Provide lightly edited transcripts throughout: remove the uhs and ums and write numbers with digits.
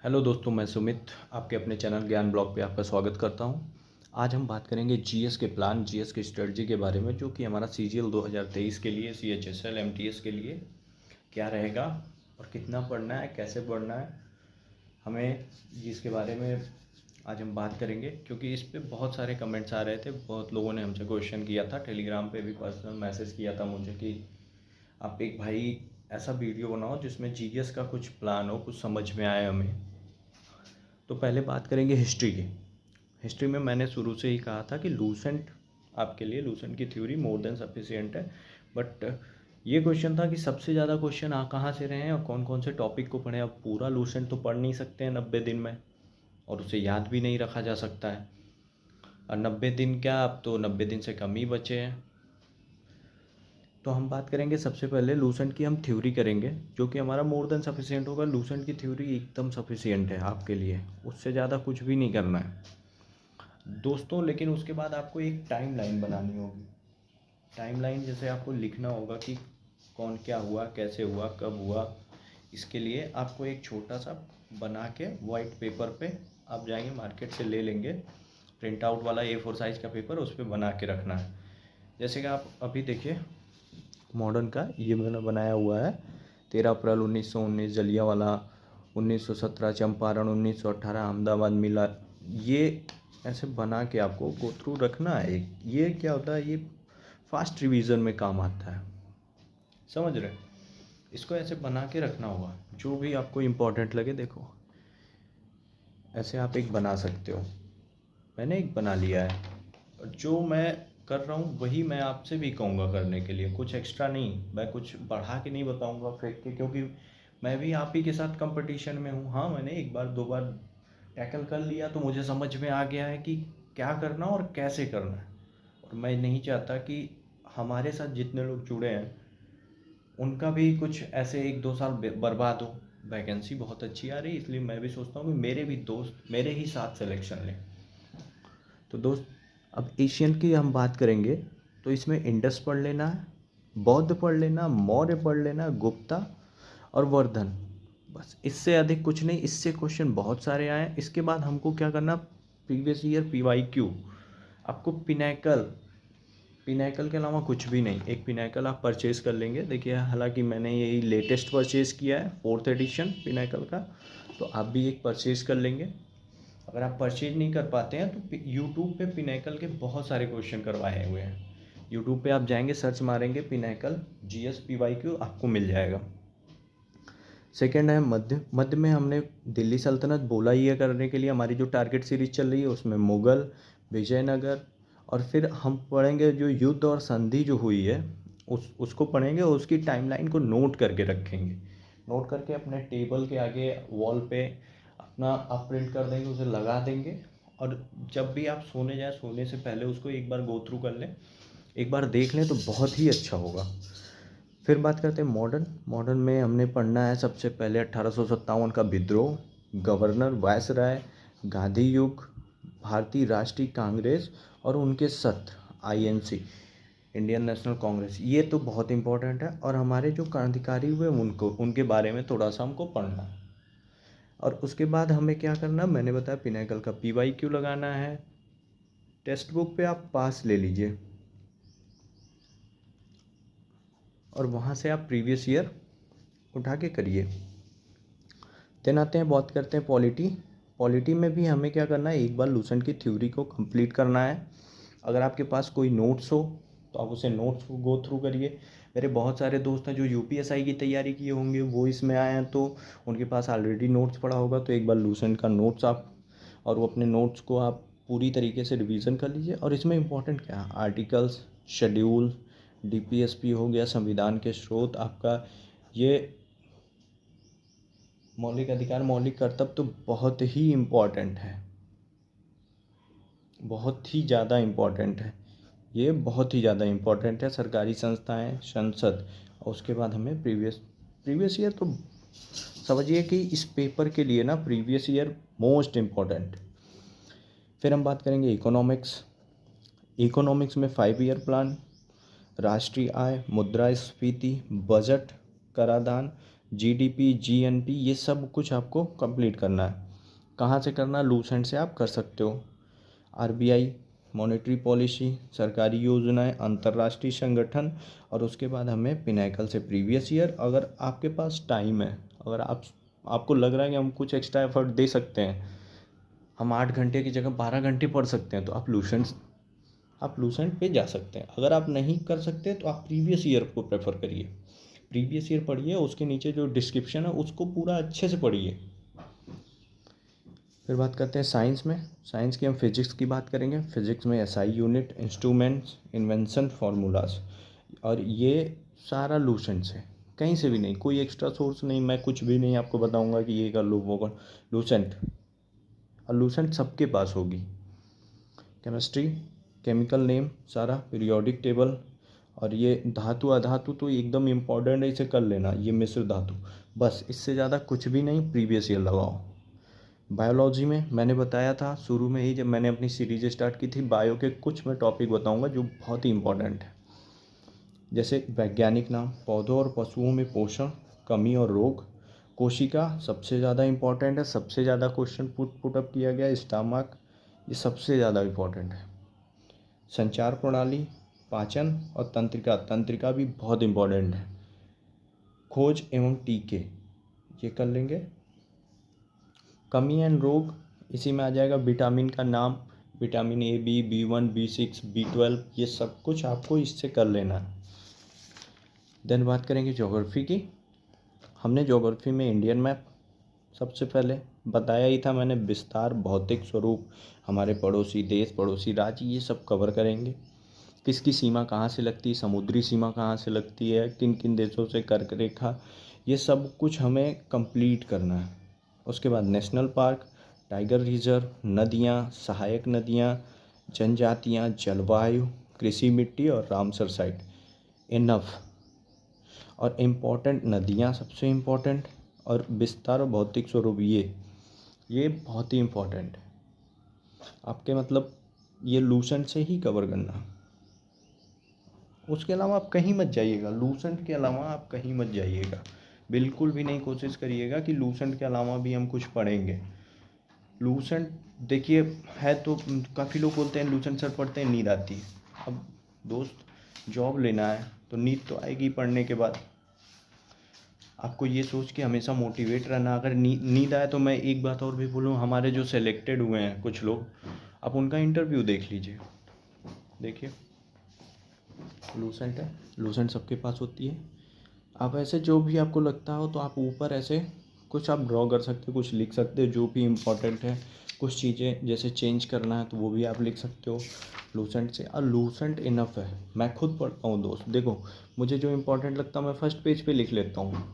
Hello दोस्तों, मैं सुमित आपके अपने चैनल ज्ञान ब्लॉग पे आपका स्वागत करता हूं। आज हम बात करेंगे जीएस के प्लान, जीएस की स्ट्रेटजी के बारे में, जो कि हमारा सीजीएल 2023 के लिए, सीएचएसएल एमटीएस के लिए क्या रहेगा और कितना पढ़ना है, कैसे पढ़ना है हमें, जिसके बारे में आज हम बात करेंगे। क्योंकि इस पे बहुत सारे कमेंट्स आ रहे थे, बहुत लोगों ने हमसे क्वेश्चन किया था, टेलीग्राम पे भी पर्सनल मैसेज किया था मुझे कि आप एक भाई ऐसा वीडियो बनाओ जिसमें जीएस का कुछ प्लान हो, कुछ समझ में आए हमें। तो पहले बात करेंगे हिस्ट्री की। हिस्ट्री में मैंने शुरू से ही कहा था कि लूसेंट आपके लिए, लूसेंट की थ्योरी मोर देन सफिशिएंट है। बट ये क्वेश्चन था कि सबसे ज़्यादा क्वेश्चन आ कहाँ से रहे हैं और कौन कौन से टॉपिक को पढ़ें। अब पूरा लूसेंट तो पढ़ नहीं सकते हैं 90 दिन में, और उसे याद भी नहीं रखा जा सकता है। और 90 दिन क्या, अब तो 90 दिन से कम ही बचे हैं। तो हम बात करेंगे सबसे पहले लूसेंट की, हम थ्योरी करेंगे जो कि हमारा मोर देन सफिशिएंट होगा। लूसेंट की थ्योरी एकदम सफिशिएंट है आपके लिए, उससे ज़्यादा कुछ भी नहीं करना है दोस्तों। लेकिन उसके बाद आपको एक टाइम लाइन बनानी होगी। टाइम लाइन जैसे आपको लिखना होगा कि कौन क्या हुआ, कैसे हुआ, कब हुआ। इसके लिए आपको एक छोटा सा बना के वाइट पेपर पे आप जाएंगे, मार्केट से ले लेंगे प्रिंट आउट वाला A4 साइज़ का पेपर, उस पर बना के रखना है। जैसे कि आप अभी देखिए मॉडर्न का ये मैंने बनाया हुआ है। 13 अप्रैल 1919 जलियांवाला, 1917 चंपारण, 1918 अहमदाबाद मिला। ये ऐसे बना के आपको गो थ्रू रखना है। ये क्या होता है, ये फास्ट रिवीजन में काम आता है, समझ रहे। इसको ऐसे बना के रखना होगा, जो भी आपको इम्पोर्टेंट लगे। देखो ऐसे आप एक बना सकते हो, मैंने एक बना लिया है। और जो मैं कर रहा हूँ वही मैं आपसे भी कहूँगा करने के लिए, कुछ एक्स्ट्रा नहीं, मैं कुछ बढ़ा के नहीं बताऊँगा फेंक के, क्योंकि मैं भी आप ही के साथ कंपटीशन में हूँ। हाँ, मैंने एक बार दो बार टैकल कर लिया तो मुझे समझ में आ गया है कि क्या करना और कैसे करना है। और मैं नहीं चाहता कि हमारे साथ जितने लोग जुड़े हैं उनका भी कुछ ऐसे 1-2 साल बर्बाद हो। वैकेंसी बहुत अच्छी आ रही है, इसलिए मैं भी सोचता हूँ कि मेरे भी दोस्त मेरे ही साथ सिलेक्शन लें। तो दोस्त, अब एशियन की हम बात करेंगे तो इसमें इंडस पढ़ लेना है, बौद्ध पढ़ लेना, मौर्य पढ़ लेना, गुप्ता और वर्धन। बस इससे अधिक कुछ नहीं। इससे क्वेश्चन बहुत सारे आए। इसके बाद हमको क्या करना, प्रीवियस ईयर PYQ। आपको पिनैकल, पिनैकल के अलावा कुछ भी नहीं। एक पिनैकल आप परचेज़ कर लेंगे। देखिए, हालांकि मैंने यही लेटेस्ट परचेज़ किया है, 4th एडिशन पिनैकल का, तो आप भी एक परचेज़ कर लेंगे। अगर आप परचेज नहीं कर पाते हैं तो यूट्यूब पे पिनैकल के बहुत सारे क्वेश्चन करवाए हुए हैं। यूट्यूब पे आप जाएंगे, सर्च मारेंगे पिनैकल GS PYQ, आपको मिल जाएगा। सेकेंड है मध्य। मध्य में हमने दिल्ली सल्तनत बोला ही है करने के लिए। हमारी जो टारगेट सीरीज चल रही है उसमें मुग़ल, विजयनगर, और फिर हम पढ़ेंगे जो युद्ध और संधि जो हुई है उसको पढ़ेंगे, और उसकी टाइमलाइन को नोट करके रखेंगे। नोट करके अपने टेबल के आगे वॉल पे अपना आप प्रिंट कर देंगे, उसे लगा देंगे। और जब भी आप सोने जाए, सोने से पहले उसको एक बार गो थ्रू कर लें, एक बार देख लें तो बहुत ही अच्छा होगा। फिर बात करते हैं मॉडर्न। मॉडर्न में हमने पढ़ना है सबसे पहले 1857 का विद्रोह, गवर्नर वायसराय, गांधी युग, भारतीय राष्ट्रीय कांग्रेस और उनके सत्र, INC, इंडियन नेशनल कांग्रेस। ये तो बहुत इंपॉर्टेंट है। और हमारे जो क्रांतिकारी हुए उनको, उनके बारे में थोड़ा सा हमको पढ़ना है। और उसके बाद हमें क्या करना, मैंने बताया पिनैकल का PYQ लगाना है। टेक्स्ट बुक पे आप पास ले लीजिए और वहाँ से आप प्रीवियस ईयर उठा के करिए। देन आते हैं, बात करते हैं पॉलिटी। पॉलिटी में भी हमें क्या करना है, एक बार लूसेंट की थ्योरी को कंप्लीट करना है। अगर आपके पास कोई नोट्स हो तो आप उसे नोट्स को गो थ्रू करिए। मेरे बहुत सारे दोस्त हैं जो UPSI की तैयारी किए होंगे, वो इसमें आए हैं तो उनके पास ऑलरेडी नोट्स पड़ा होगा। तो एक बार लूसेंट का नोट्स आप, और वो अपने नोट्स को आप पूरी तरीके से रिवीजन कर लीजिए। और इसमें इंपॉर्टेंट क्या है, आर्टिकल्स, शेड्यूल, DPSP हो गया, संविधान के स्रोत, आपका ये मौलिक अधिकार, मौलिक कर्तव्य तो बहुत ही इम्पॉर्टेंट है, बहुत ही ज़्यादा इम्पॉर्टेंट है। ये बहुत ही ज़्यादा इम्पॉर्टेंट है। सरकारी संस्थाएं, संसद, और उसके बाद हमें प्रीवियस ईयर तो समझिए कि इस पेपर के लिए ना प्रीवियस ईयर मोस्ट इम्पॉर्टेंट। फिर हम बात करेंगे इकोनॉमिक्स। इकोनॉमिक्स में 5 ईयर प्लान, राष्ट्रीय आय, मुद्रास्फीति, बजट, कराधान, जीडीपी, जीएनपी, ये सब कुछ आपको कंप्लीट करना है। कहाँ से करना है? लूसेंट से आप कर सकते हो। आरबीआई, मॉनेटरी पॉलिसी, सरकारी योजनाएं, अंतर्राष्ट्रीय संगठन, और उसके बाद हमें पिनाकल से प्रीवियस ईयर। अगर आपके पास टाइम है, अगर आपको लग रहा है कि हम कुछ एक्स्ट्रा एफर्ट दे सकते हैं, हम 8 घंटे की जगह 12 घंटे पढ़ सकते हैं, तो आप लूसेंट पे जा सकते हैं। अगर आप नहीं कर सकते तो आप प्रीवियस ईयर को प्रेफर करिए, प्रीवियस ईयर पढ़िए, उसके नीचे जो डिस्क्रिप्शन है उसको पूरा अच्छे से पढ़िए। फिर बात करते हैं साइंस में। साइंस की हम फिजिक्स की बात करेंगे। फिजिक्स में SI unit, instruments, invention, formulas, और ये सारा लूसेंट है, कहीं से भी नहीं, कोई एक्स्ट्रा सोर्स नहीं, मैं कुछ भी नहीं आपको बताऊंगा कि ये कर लो वो कर। लूसेंट, और लूसेंट सबके पास होगी। केमिस्ट्री, केमिकल नेम सारा, पीरियोडिक टेबल, और ये धातु अधातु तो एकदम इम्पॉर्टेंट है, इसे कर लेना, ये मिश्र धातु। बस इससे ज़्यादा कुछ भी नहीं, प्रीवियस ईयर लगाओ। बायोलॉजी में मैंने बताया था शुरू में ही जब मैंने अपनी सीरीज स्टार्ट की थी, बायो के कुछ मैं टॉपिक बताऊंगा जो बहुत ही इंपॉर्टेंट है। जैसे वैज्ञानिक नाम, पौधों और पशुओं में पोषण, कमी और रोग, कोशिका सबसे ज़्यादा इंपॉर्टेंट है, सबसे ज़्यादा क्वेश्चन पुटअप किया गया, स्टमक, ये सबसे ज़्यादा इंपॉर्टेंट है। संचार प्रणाली, पाचन और तंत्रिका, तंत्रिका भी बहुत इंपॉर्टेंट है। खोज एवं टीके, ये कर लेंगे। कमी एंड रोग, इसी में आ जाएगा विटामिन का नाम, vitamin A, B1, B6, B12, ये सब कुछ आपको इससे कर लेना है। देन बात करेंगे ज्योग्राफी की। हमने ज्योग्राफी में इंडियन मैप सबसे पहले बताया ही था मैंने, विस्तार, भौतिक स्वरूप, हमारे पड़ोसी देश, पड़ोसी राज्य, ये सब कवर करेंगे। किसकी सीमा कहाँ से लगती है, समुद्री सीमा कहाँ से लगती है, किन किन देशों से कर्क रेखा, ये सब कुछ हमें कंप्लीट करना है। उसके बाद नेशनल पार्क, टाइगर रिजर्व, नदियाँ, सहायक नदियाँ, जनजातियाँ, जलवायु, कृषि मिट्टी और रामसर साइट, इनफ। और इम्पोर्टेंट नदियाँ सबसे इम्पोर्टेंट, और विस्तार और भौतिक स्वरूप, ये बहुत ही इम्पोर्टेंट है आपके, मतलब ये लूसेंट से ही कवर करना। उसके अलावा आप कहीं मत जाइएगा, लूसेंट के अलावा आप कहीं मत जाइएगा, बिल्कुल भी नहीं कोशिश करिएगा कि लूसेंट के अलावा भी हम कुछ पढ़ेंगे। लूसेंट देखिए है तो काफ़ी लोग बोलते हैं लूसेंट सर पढ़ते हैं नींद आती है। अब दोस्त जॉब लेना है तो नींद तो आएगी पढ़ने के बाद। आपको ये सोच के हमेशा मोटिवेट रहना। अगर नींद आए तो मैं एक बात और भी बोलूँ, हमारे जो सेलेक्टेड हुए हैं कुछ लोग, आप उनका इंटरव्यू देख लीजिए, देखिए लूसेंट है, लूसेंट सबके पास होती है। आप ऐसे जो भी आपको लगता हो तो आप ऊपर ऐसे कुछ आप ड्रॉ कर सकते हो, कुछ लिख सकते हो जो भी इम्पोर्टेंट है। कुछ चीज़ें जैसे चेंज करना है तो वो भी आप लिख सकते हो लूसेंट से, और लूसेंट इनफ है। मैं खुद पढ़ता हूँ दोस्त, देखो मुझे जो इम्पोर्टेंट लगता है मैं फर्स्ट पेज पे लिख लेता हूँ।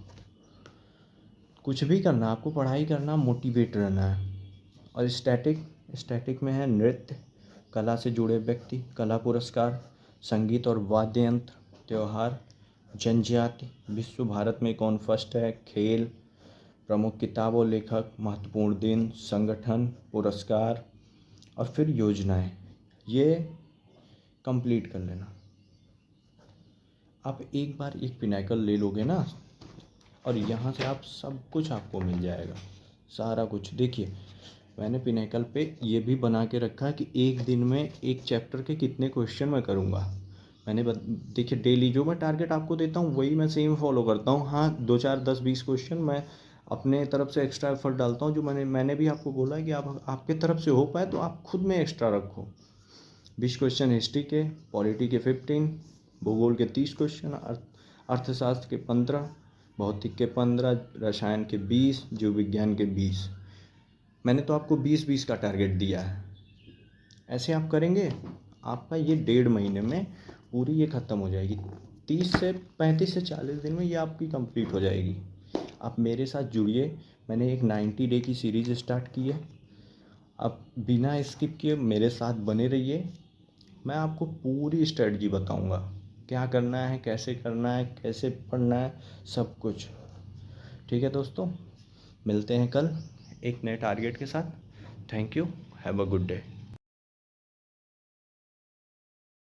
कुछ भी करना, आपको पढ़ाई करना, मोटिवेट रहना है। और स्टैटिक में है नृत्य, कला से जुड़े व्यक्ति, कला पुरस्कार, संगीत और वाद्य यंत्र, त्यौहार, जनजाति, विश्व भारत में कौन फर्स्ट है, खेल, प्रमुख किताब और लेखक, महत्वपूर्ण दिन, संगठन, पुरस्कार, और फिर योजनाएं, ये कंप्लीट कर लेना। आप एक बार एक पिनाकल ले लोगे ना, और यहाँ से आप सब कुछ आपको मिल जाएगा, सारा कुछ। देखिए मैंने पिनाकल पे ये भी बना के रखा है कि एक दिन में एक चैप्टर के कितने क्वेश्चन मैं करूँगा। देखिए डेली जो मैं टारगेट आपको देता हूँ वही मैं सेम फॉलो करता हूँ। हाँ 2 4 10 20 क्वेश्चन मैं अपने तरफ से एक्स्ट्रा एफर्ट डालता हूँ, जो मैंने भी आपको बोला है कि आप आपके तरफ से हो पाए तो आप खुद में एक्स्ट्रा रखो। 20 क्वेश्चन हिस्ट्री के, पॉलिटी के 15, भूगोल के 30 क्वेश्चन, अर्थशास्त्र के 15, भौतिक के 15, रसायन के 20, जीव विज्ञान के 20। मैंने तो आपको 20-20 का टारगेट दिया है। ऐसे आप करेंगे आपका ये 1.5 महीने में पूरी ये ख़त्म हो जाएगी। 35 से 40 दिन में ये आपकी कंप्लीट हो जाएगी। आप मेरे साथ जुड़िए, मैंने एक 90 डे की सीरीज़ स्टार्ट की है। आप बिना स्किप किए मेरे साथ बने रहिए, मैं आपको पूरी स्ट्रेटजी बताऊंगा, क्या करना है, कैसे करना है, कैसे पढ़ना है, सब कुछ। ठीक है दोस्तों, मिलते हैं कल एक नए टारगेट के साथ। Thank you, have a good day.